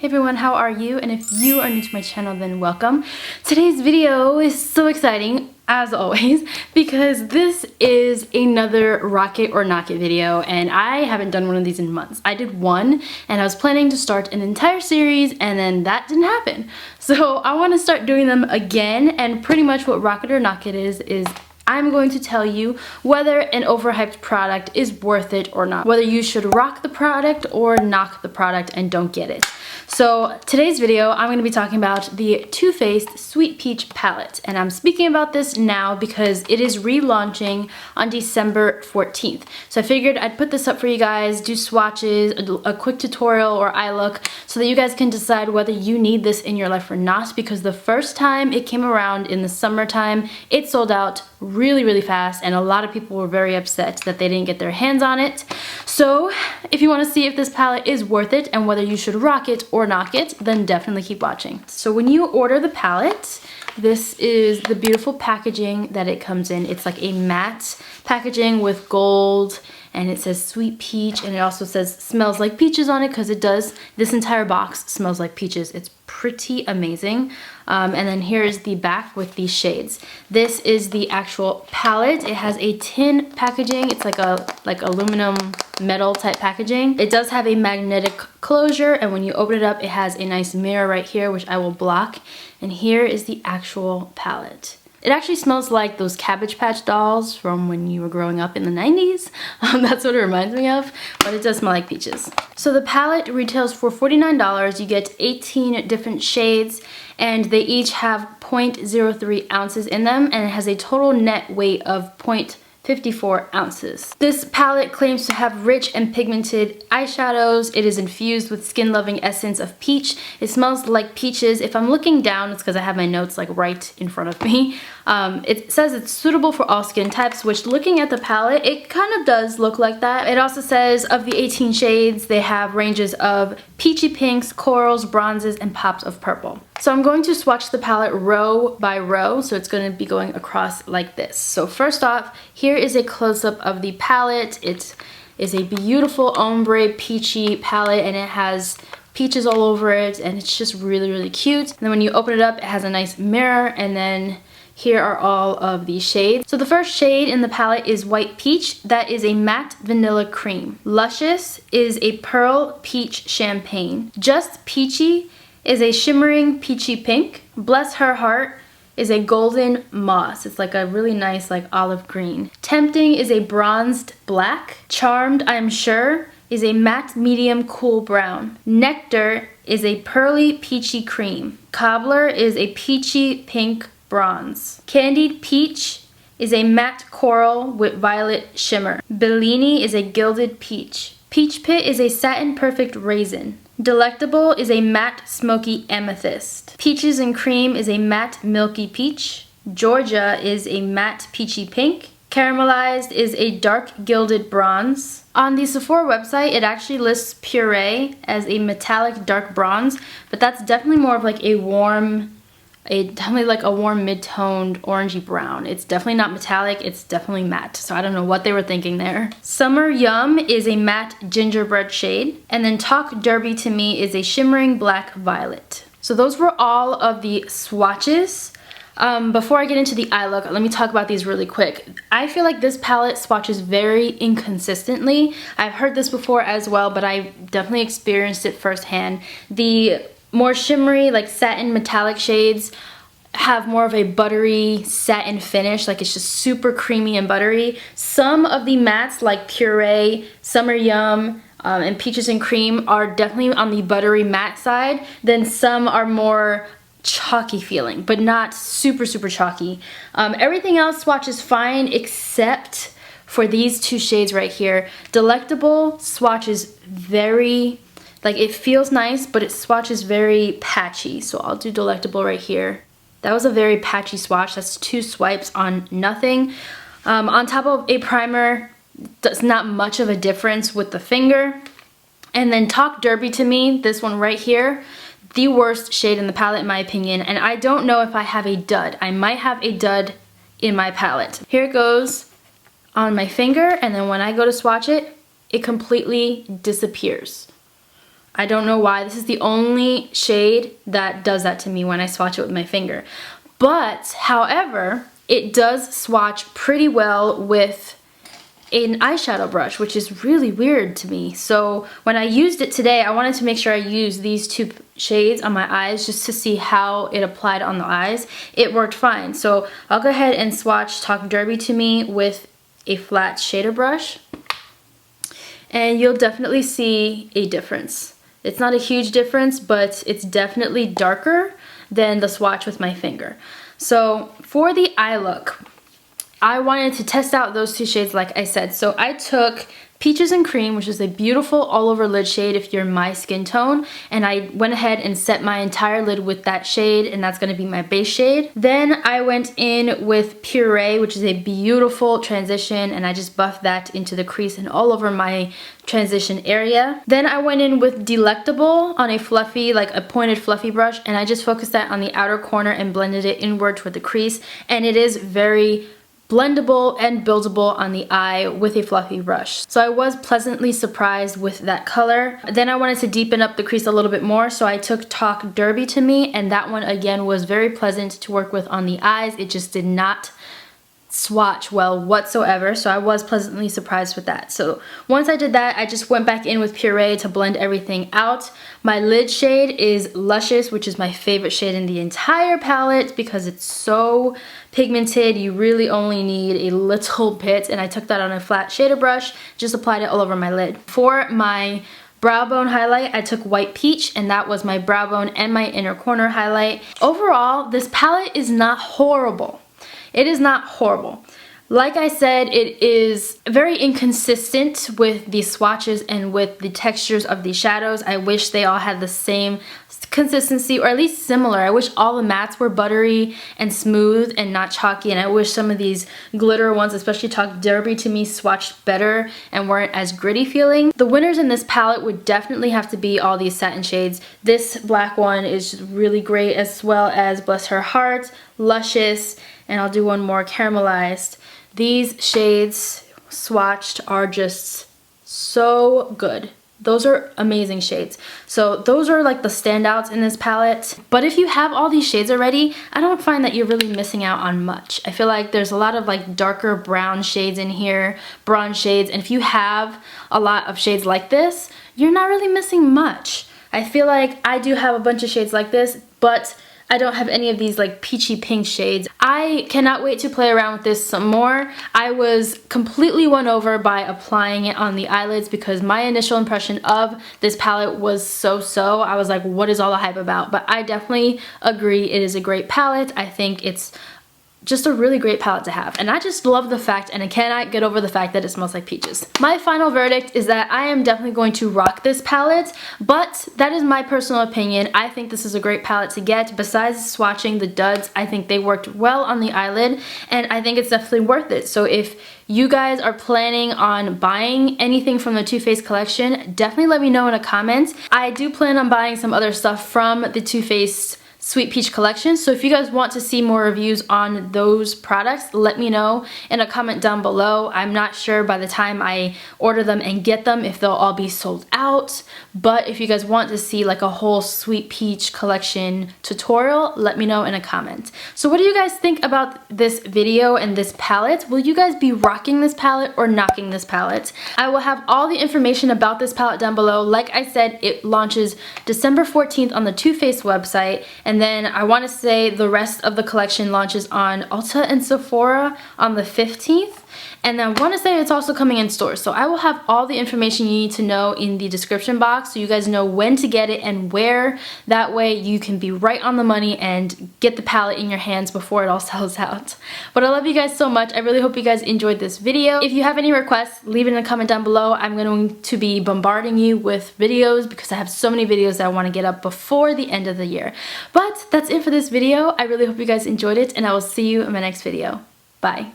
everyone, how are you? And if you are new to my channel, then welcome. Today's video is so exciting, as always, because this is another rocket or knock it video, and I haven't done one of these in months. I did one, and I was planning to start an entire series, and then that didn't happen. So I want to start doing them again, and pretty much what rocket or knock it is I'm going to tell you whether an overhyped product is worth it or not. Whether you should rock the product or knock the product and don't get it. So today's video, I'm going to be talking about the Too Faced Sweet Peach palette. And I'm speaking about this now because it is relaunching on December 14th. So I figured I'd put this up for you guys, do swatches, a quick tutorial or eye look, so that you guys can decide whether you need this in your life or not. Because the first time it came around in the summertime, it sold out really fast, and a lot of people were very upset that they didn't get their hands on it. So if you want to see if this palette is worth it and whether you should rock it or knock it, then definitely keep watching. So when you order the palette, this is the beautiful packaging that it comes in. It's like a matte packaging with gold, and it says sweet peach, and it also says smells like peaches on it, because it does. This entire box smells like peaches. It's pretty amazing. And then here is the back with these shades. This is the actual palette. It has a tin packaging. It's like aluminum metal type packaging. It does have a magnetic closure, and when you open it up, it has a nice mirror right here, which I will block. And here is the actual palette. It actually smells like those Cabbage Patch dolls from when you were growing up in the 90s. That's what it reminds me of, but it does smell like peaches. So the palette retails for $49. You get 18 different shades, and they each have 0.03 ounces in them, and it has a total net weight of 0.54 ounces. This palette claims to have rich and pigmented eyeshadows. It is infused with skin-loving essence of peach. It smells like peaches. If I'm looking down, it's because I have my notes like right in front of me. It says it's suitable for all skin types, which looking at the palette, it kind of does look like that. It also says of the 18 shades, they have ranges of peachy pinks, corals, bronzes, and pops of purple. So I'm going to swatch the palette row by row, so it's going to be going across like this. So first off, here is a close-up of the palette. It is a beautiful ombre peachy palette, and it has peaches all over it, and it's just really cute. And then when you open it up, it has a nice mirror, and then here are all of the shades. So the first shade in the palette is White Peach. That is a matte vanilla cream. Luscious is a pearl peach champagne. Just Peachy is a shimmering peachy pink. Bless Her Heart is a golden moss. It's like a really nice like olive green. Tempting is a bronzed black. Charmed, I'm Sure, is a matte medium cool brown. Nectar is a pearly peachy cream. Cobbler is a peachy pink bronze. Candied Peach is a matte coral with violet shimmer. Bellini is a gilded peach. Peach Pit is a satin perfect raisin. Delectable is a matte smoky amethyst. Peaches and Cream is a matte milky peach. Georgia is a matte peachy pink. Caramelized is a dark gilded bronze. On the Sephora website, it actually lists Puree as a metallic dark bronze, but that's definitely more of like a warm mid-toned orangey brown. It's definitely not metallic, it's definitely matte. So I don't know what they were thinking there. Summer Yum is a matte gingerbread shade. And then Talk Derby to Me is a shimmering black violet. So those were all of the swatches. Before I get into the eye look, let me talk about these really quick. I feel like this palette swatches very inconsistently. I've heard this before as well, but I definitely experienced it firsthand. The more shimmery, like satin metallic shades have more of a buttery satin finish, like it's just super creamy and buttery. Some of the mattes like Puree, Summer Yum, and Peaches and Cream are definitely on the buttery matte side. Then some are more chalky feeling, but not super chalky. Everything else swatches fine except for these two shades right here. Delectable swatches very, like it feels nice, but it swatches very patchy. So I'll do Delectable right here. That was a very patchy swatch. That's 2 swipes on nothing. On top of a primer, there's not much of a difference with the finger. And then Talk Derby to Me, this one right here, the worst shade in the palette in my opinion. And I don't know if I have a dud. I might have a dud in my palette. Here it goes on my finger, and then when I go to swatch it, it completely disappears. I don't know why. This is the only shade that does that to me when I swatch it with my finger. But, however, it does swatch pretty well with an eyeshadow brush, which is really weird to me. So when I used it today, I wanted to make sure I used these two shades on my eyes just to see how it applied on the eyes. It worked fine. So I'll go ahead and swatch Talk Derby to Me with a flat shader brush, and you'll definitely see a difference. It's not a huge difference, but it's definitely darker than the swatch with my finger. So for the eye look, I wanted to test out those two shades like I said. So I took Peaches and Cream, which is a beautiful all over lid shade if you're my skin tone, and I went ahead and set my entire lid with that shade, and that's going to be my base shade. Then I went in with Puree, which is a beautiful transition, and I just buffed that into the crease and all over my transition area. Then I went in with Delectable on a fluffy, like a pointed fluffy brush, and I just focused that on the outer corner and blended it inward toward the crease, and it is very blendable and buildable on the eye with a fluffy brush. So I was pleasantly surprised with that color. Then I wanted to deepen up the crease a little bit more, so I took Talk Derby to Me, and that one again was very pleasant to work with on the eyes. It just did not swatch well whatsoever, so I was pleasantly surprised with that. So once I did that, I just went back in with Puree to blend everything out. My lid shade is Luscious, which is my favorite shade in the entire palette because it's so pigmented. You really only need a little bit, and I took that on a flat shader brush, just applied it all over my lid. For my brow bone highlight, I took White Peach, and that was my brow bone and my inner corner highlight. Overall, this palette is not horrible. It is not horrible. Like I said, it is very inconsistent with the swatches and with the textures of the shadows. I wish they all had the same consistency, or at least similar. I wish all the mattes were buttery and smooth and not chalky, and I wish some of these glitter ones, especially Talk Derby to Me, swatched better and weren't as gritty feeling. The winners in this palette would definitely have to be all these satin shades. This black one is just really great, as well as Bless Her Heart, Luscious, and I'll do one more, Caramelized. These shades swatched are just so good. Those are amazing shades. So those are like the standouts in this palette. But if you have all these shades already, I don't find that you're really missing out on much. I feel like there's a lot of like darker brown shades in here, bronze shades, and if you have a lot of shades like this, you're not really missing much. I feel like I do have a bunch of shades like this, but I don't have any of these like peachy pink shades. I cannot wait to play around with this some more. I was completely won over by applying it on the eyelids because my initial impression of this palette was so-so. I was like, what is all the hype about? But I definitely agree it is a great palette. I think it's just a really great palette to have, and I just love the fact, and I cannot get over the fact that it smells like peaches. My final verdict is that I am definitely going to rock this palette, but that is my personal opinion. I think this is a great palette to get. Besides swatching the duds, I think they worked well on the eyelid, and I think it's definitely worth it. So if you guys are planning on buying anything from the Too Faced collection, definitely let me know in a comment. I do plan on buying some other stuff from the Too Faced Sweet Peach collection, so if you guys want to see more reviews on those products, let me know in a comment down below. I'm not sure by the time I order them and get them if they'll all be sold out, but if you guys want to see like a whole Sweet Peach collection tutorial, let me know in a comment. So what do you guys think about this video and this palette? Will you guys be rocking this palette or knocking this palette? I will have all the information about this palette down below. Like I said, it launches December 14th on the Too Faced website, and then I want to say the rest of the collection launches on Ulta and Sephora on the 15th. And I want to say it's also coming in stores. So I will have all the information you need to know in the description box so you guys know when to get it and where. That way you can be right on the money and get the palette in your hands before it all sells out. But I love you guys so much. I really hope you guys enjoyed this video. If you have any requests, leave it in a comment down below. I'm going to be bombarding you with videos because I have so many videos that I want to get up before the end of the year. But that's it for this video. I really hope you guys enjoyed it, and I will see you in my next video. Bye.